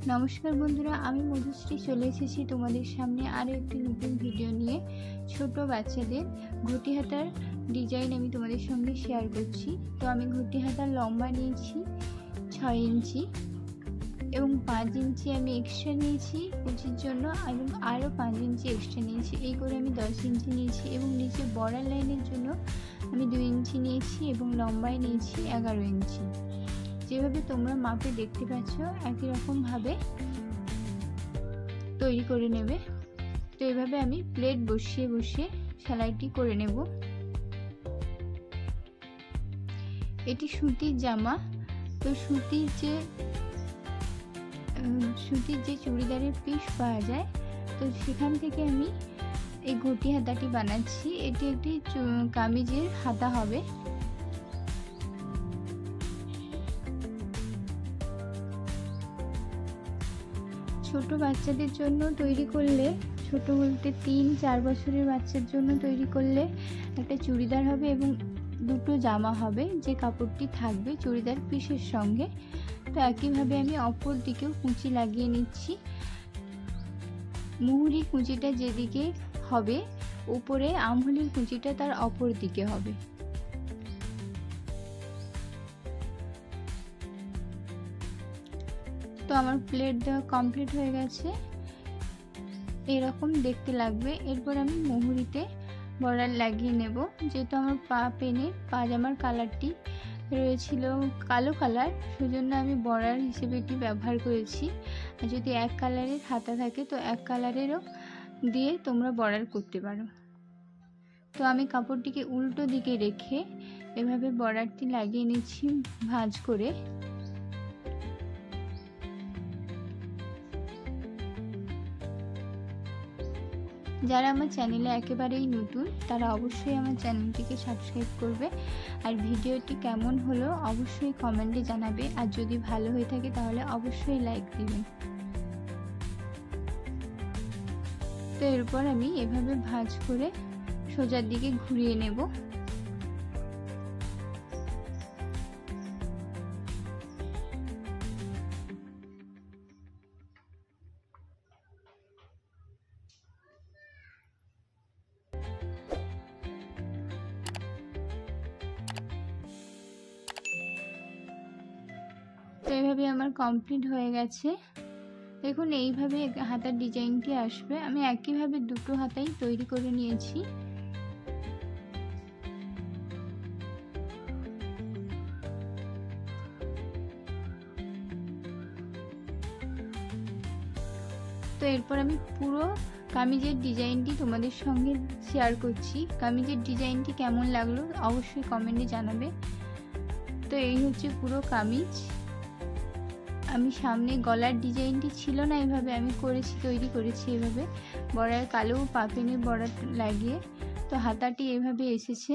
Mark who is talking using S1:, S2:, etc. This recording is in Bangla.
S1: নমস্কার বন্ধুরা, আমি মধুশ্রী চলে এসেছি তোমাদের সামনে আরও একটি নতুন ভিডিও নিয়ে। ছোট বাচ্চাদের ঘটি হাতার ডিজাইন আমি তোমাদের সঙ্গে শেয়ার করছি। তো আমি ঘটি হাতার লম্বা নিয়েছি 6 ইঞ্চি এবং 5 ইঞ্চি আমি এক্সট্রা নিয়েছি কুচির জন্য, এবং আরও 5 ইঞ্চি এক্সট্রা নিয়েছি। এই করে আমি 10 ইঞ্চি নিয়েছি এবং নিচে বর্ডার লাইনের জন্য আমি 2 ইঞ্চি নিয়েছি এবং লম্বায় নিয়েছি 11 ইঞ্চি। যেভাবে তোমরা মাপে দেখতে পাচ্ছ একই রকমভাবে তৈরি করে নেবে। তো এইভাবে আমি প্লেট বসিয়ে বসিয়ে সেলাইটি করে নেব। এটি সুতির জামা। তো সুতির যে চুড়িদারের পিস পাওয়া যায়, তো সেখান থেকে আমি এই ঘটি হাতাটি বানাচ্ছি। এটি একটি কামিজের হাতা হবে। ছোট বাচ্চাদের জন্য তৈরি করলে, ছোট বলতে 3-4 বছরের বাচ্চার জন্য তৈরি করলে একটা চুড়িদার হবে এবং দুটো জামা হবে, যে কাপড়টি থাকবে চুড়িদার পিসের সঙ্গে। তো একইভাবে আমি অপর দিকেও কুঁচি লাগিয়ে নিচ্ছি। মুহুরি কুঁচিটা যেদিকে হবে, উপরে আঙুলের কুঁচিটা তার অপর দিকে হবে। তো আমার প্লেট দেওয়া কমপ্লিট হয়ে গেছে, এরকম দেখতে লাগবে। এরপর আমি মুহুরিতে বর্ডার লাগিয়ে নেব। যেহেতু আমার পাজামার কালারটি রয়েছিল কালো কালার, সেজন্য আমি বর্ডার হিসেবে এটি ব্যবহার করেছি। আর যদি এক কালারের হাতা থাকে তো এক কালারেরও দিয়ে তোমরা বর্ডার করতে পারো। তো আমি কাপড়টিকে উল্টো দিকে রেখে এভাবে বর্ডারটি লাগিয়ে নিচ্ছি ভাঁজ করে। যারা আমার চ্যানেলে একেবারেই নতুন তারা অবশ্যই আমার চ্যানেলটিকে সাবস্ক্রাইব করবে। আর ভিডিওটি কেমন হলো অবশ্যই কমেন্টে জানাবে। আর যদি ভালো হয়ে থাকে তাহলে অবশ্যই লাইক দিবেন। তো এরপর আমি এভাবে ভাঁজ করে সোজার দিকে ঘুরিয়ে নেব। তো এইভাবে আমার কমপ্লিট হয়ে গেছে। দেখুন এইভাবে হাতার ডিজাইনটি আসবে। আমি একইভাবে দুটো হাতাই তৈরি করে নিয়েছি। তো এরপর আমি পুরো কামিজের ডিজাইনটি তোমাদের সঙ্গে শেয়ার করছি। কামিজের ডিজাইনটি কেমন লাগলো অবশ্যই কমেন্টে জানাবে। তো এই হচ্ছে পুরো কামিজ। আমি সামনে গলার ডিজাইনটি ছিল না, এইভাবে আমি তৈরি করেছি এভাবে বর্ডার, কালো পাপেনে বর্ডার লাগিয়ে। তো হাতাটি এভাবে এসেছে।